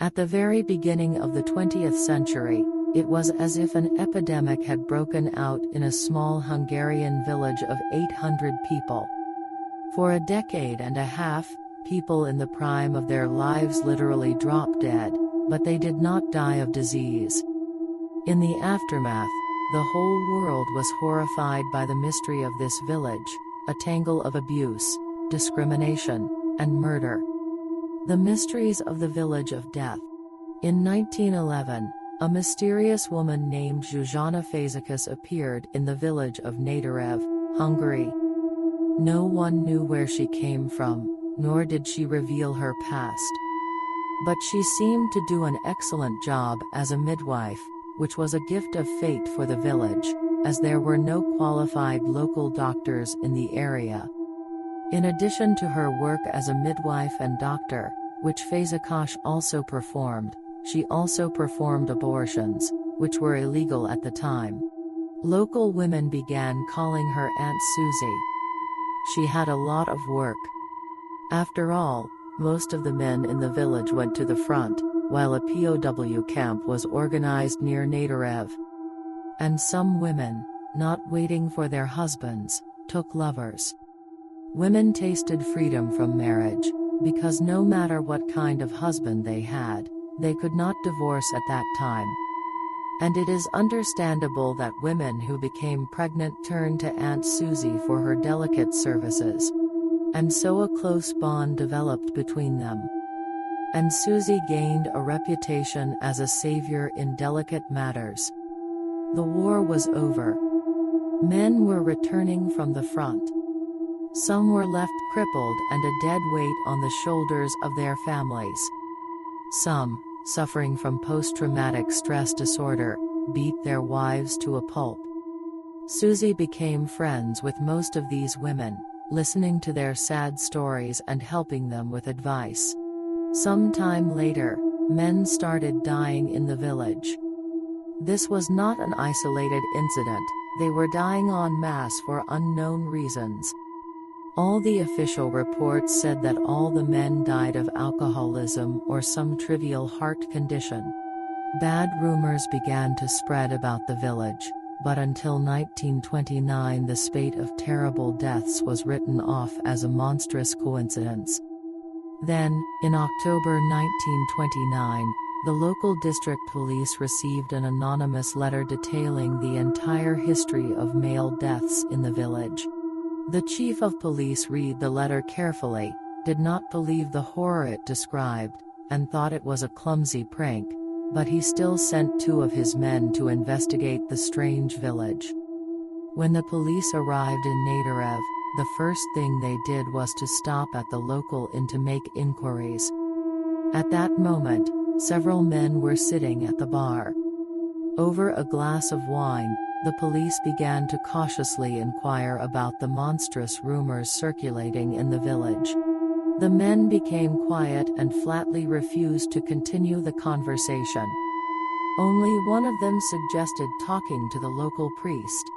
At the very beginning of the 20th century, it was as if an epidemic had broken out in a small Hungarian village of 800 people. For a decade and a half, people in the prime of their lives literally dropped dead, but they did not die of disease. In the aftermath, the whole world was horrified by the mystery of this village, a tangle of abuse, discrimination, and murder. The mysteries of the village of death. In 1911, a mysterious woman named Zsuzsanna Fazekas appeared in the village of Nagyrev, Hungary. No one knew where she came from, nor did she reveal her past. But she seemed to do an excellent job as a midwife, which was a gift of fate for the village, as there were no qualified local doctors in the area. In addition to her work as a midwife and doctor, which Fazekas also performed, she also performed abortions, which were illegal at the time. Local women began calling her Aunt Susie. She had a lot of work. After all, most of the men in the village went to the front, while a POW camp was organized near Nagyrev. And some women, not waiting for their husbands, took lovers. Women tasted freedom from marriage, because no matter what kind of husband they had, they could not divorce at that time. And it is understandable that women who became pregnant turned to Aunt Susie for her delicate services. And so a close bond developed between them. And Susie gained a reputation as a savior in delicate matters. The war was over. Men were returning from the front. Some were left crippled and a dead weight on the shoulders of their families. Some, suffering from post-traumatic stress disorder, beat their wives to a pulp. Susie became friends with most of these women, listening to their sad stories and helping them with advice. Some time later, men started dying in the village. This was not an isolated incident, they were dying en masse for unknown reasons. All the official reports said that all the men died of alcoholism or some trivial heart condition. Bad rumors began to spread about the village, but until 1929 the spate of terrible deaths was written off as a monstrous coincidence. Then, in October 1929, the local district police received an anonymous letter detailing the entire history of male deaths in the village. The chief of police read the letter carefully, did not believe the horror it described, and thought it was a clumsy prank, but he still sent 2 of his men to investigate the strange village. When the police arrived in Nagyrev, the first thing they did was to stop at the local inn to make inquiries. At that moment, several men were sitting at the bar. Over a glass of wine, the police began to cautiously inquire about the monstrous rumors circulating in the village. The men became quiet and flatly refused to continue the conversation. Only one of them suggested talking to the local priest.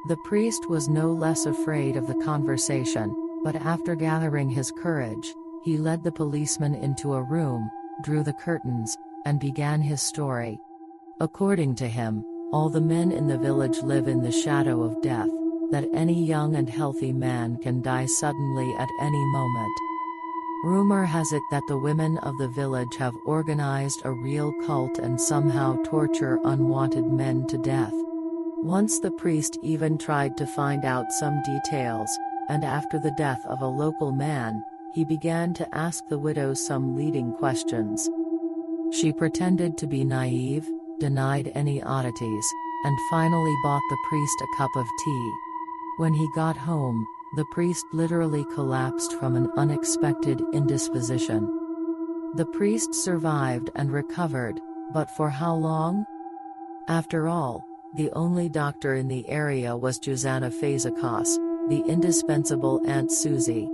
The priest was no less afraid of the conversation, but after gathering his courage, he led the policeman into a room, drew the curtains, and began his story. According to him, all the men in the village live in the shadow of death, that any young and healthy man can die suddenly at any moment. Rumor has it that the women of the village have organized a real cult and somehow torture unwanted men to death. Once the priest even tried to find out some details, and after the death of a local man, he began to ask the widow some leading questions. She pretended to be naive, denied any oddities, and finally bought the priest a cup of tea. When he got home, the priest literally collapsed from an unexpected indisposition. The priest survived and recovered, but for how long? After all, the only doctor in the area was Zsuzsanna Fazekas, the indispensable Aunt Susie.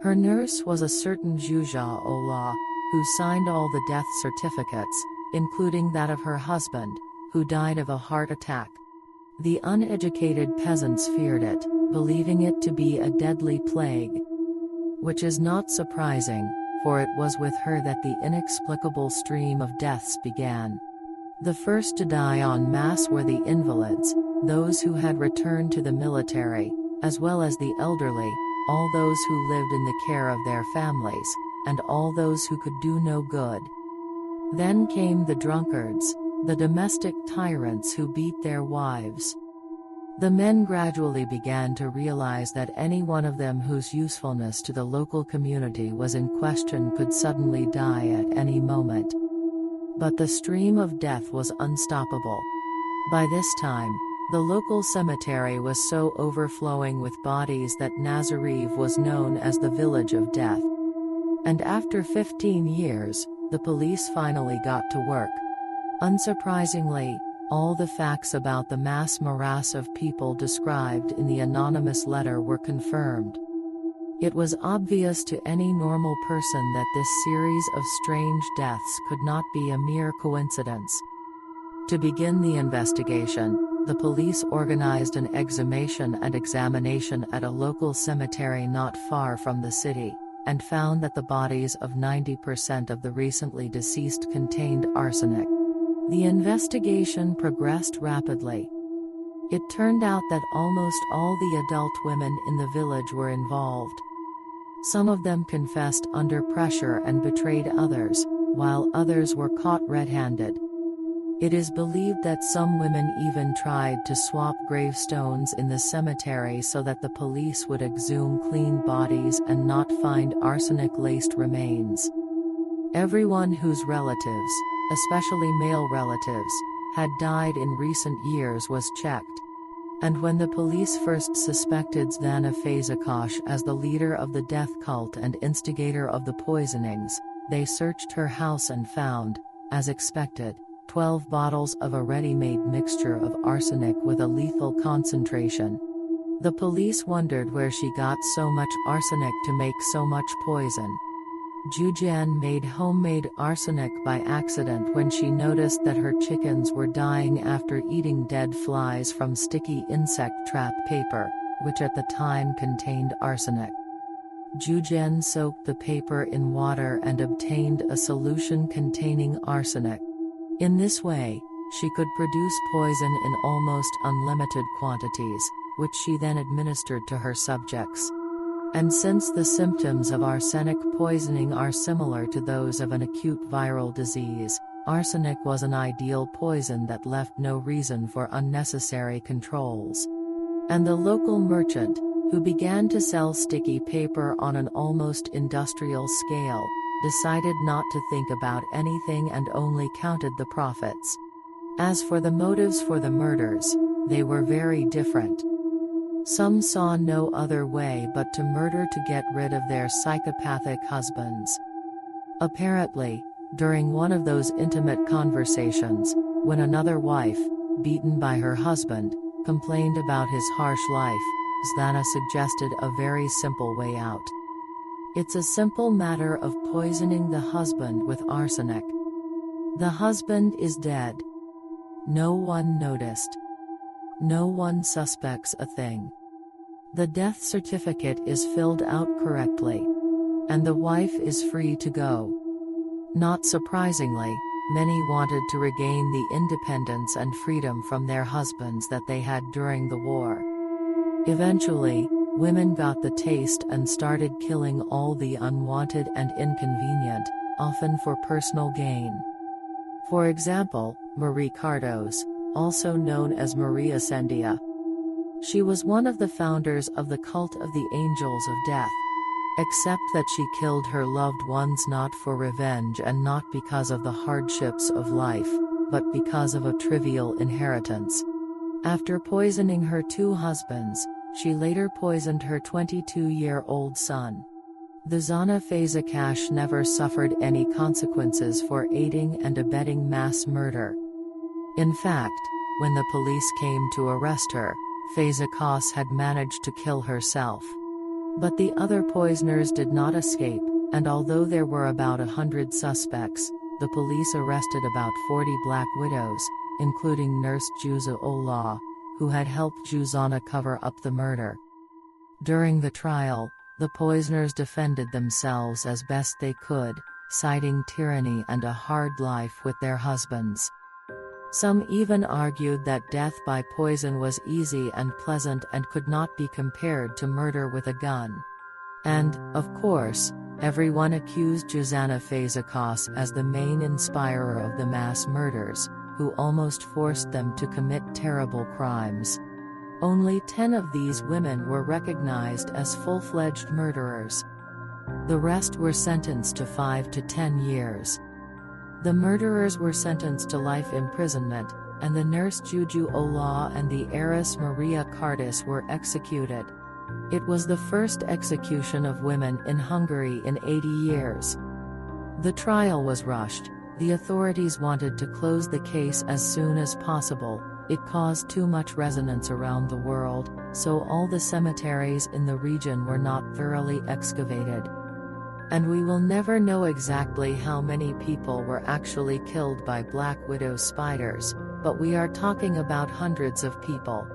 Her nurse was a certain Zsuzsa Ola, who signed all the death certificates, including that of her husband, who died of a heart attack. The uneducated peasants feared it, believing it to be a deadly plague. Which is not surprising, for it was with her that the inexplicable stream of deaths began. The first to die en masse were the invalids, those who had returned to the military, as well as the elderly, all those who lived in the care of their families, and all those who could do no good. Then came the drunkards, the domestic tyrants who beat their wives. The men gradually began to realize that any one of them whose usefulness to the local community was in question could suddenly die at any moment. But the stream of death was unstoppable. By this time, the local cemetery was so overflowing with bodies that Nagyrev was known as the Village of Death. And after 15 years, the police finally got to work. Unsurprisingly, all the facts about the mass morass of people described in the anonymous letter were confirmed. It was obvious to any normal person that this series of strange deaths could not be a mere coincidence. To begin the investigation, the police organized an exhumation and examination at a local cemetery not far from the city, and found that the bodies of 90% of the recently deceased contained arsenic. The investigation progressed rapidly. It turned out that almost all the adult women in the village were involved. Some of them confessed under pressure and betrayed others, while others were caught red-handed. It is believed that some women even tried to swap gravestones in the cemetery so that the police would exhume clean bodies and not find arsenic-laced remains. Everyone whose relatives, especially male relatives, had died in recent years was checked. And when the police first suspected Zvana Fazakosh as the leader of the death cult and instigator of the poisonings, they searched her house and found, as expected, 12 bottles of a ready-made mixture of arsenic with a lethal concentration. The police wondered where she got so much arsenic to make so much poison. Jujian made homemade arsenic by accident when she noticed that her chickens were dying after eating dead flies from sticky insect trap paper, which at the time contained arsenic. Jujian soaked the paper in water and obtained a solution containing arsenic. In this way, she could produce poison in almost unlimited quantities, which she then administered to her subjects. And since the symptoms of arsenic poisoning are similar to those of an acute viral disease, arsenic was an ideal poison that left no reason for unnecessary controls. And the local merchant, who began to sell sticky paper on an almost industrial scale, decided not to think about anything and only counted the profits. As for the motives for the murders, they were very different. Some saw no other way but to murder to get rid of their psychopathic husbands. Apparently, during one of those intimate conversations, when another wife, beaten by her husband, complained about his harsh life, Zvana suggested a very simple way out. It's a simple matter of poisoning the husband with arsenic. The husband is dead. No one noticed. No one suspects a thing. The death certificate is filled out correctly. And the wife is free to go. Not surprisingly, many wanted to regain the independence and freedom from their husbands that they had during the war. Eventually, women got the taste and started killing all the unwanted and inconvenient, often for personal gain. For example, Marie Cardos, also known as Marie Ascendia. She was one of the founders of the cult of the Angels of Death. Except that she killed her loved ones not for revenge and not because of the hardships of life, but because of a trivial inheritance. After poisoning her 2 husbands, she later poisoned her 22-year-old son. The Zvana Fazakosh never suffered any consequences for aiding and abetting mass murder. In fact, when the police came to arrest her, Fazakosh had managed to kill herself. But the other poisoners did not escape, and although there were about 100 suspects, the police arrested about 40 black widows, including nurse Juza Olah, who had helped Zuzana cover up the murder. During the trial, the poisoners defended themselves as best they could, citing tyranny and a hard life with their husbands. Some even argued that death by poison was easy and pleasant and could not be compared to murder with a gun. And, of course, everyone accused Zuzana Fazakas as the main inspirer of the mass murders, who almost forced them to commit terrible crimes. Only 10 of these women were recognized as full-fledged murderers. The rest were sentenced to 5 to 10 years. The murderers were sentenced to life imprisonment, and the nurse Juju Ola and the heiress Maria Cardis were executed. It was the first execution of women in Hungary in 80 years. The trial was rushed. The authorities wanted to close the case as soon as possible. It caused too much resonance around the world, so all the cemeteries in the region were not thoroughly excavated. And we will never know exactly how many people were actually killed by black widow spiders, but we are talking about hundreds of people.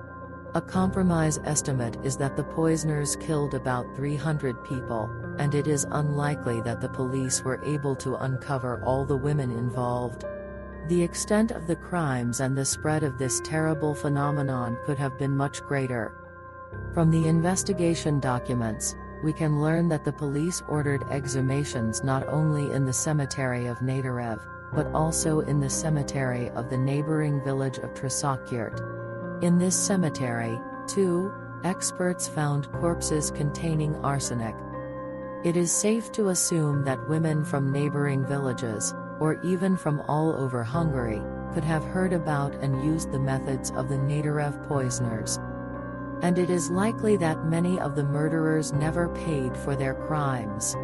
A compromise estimate is that the poisoners killed about 300 people, and it is unlikely that the police were able to uncover all the women involved. The extent of the crimes and the spread of this terrible phenomenon could have been much greater. From the investigation documents, we can learn that the police ordered exhumations not only in the cemetery of Nagyrev, but also in the cemetery of the neighboring village of Tresakyrt. In this cemetery, too, experts found corpses containing arsenic. It is safe to assume that women from neighboring villages, or even from all over Hungary, could have heard about and used the methods of the Nagyrev poisoners. And it is likely that many of the murderers never paid for their crimes.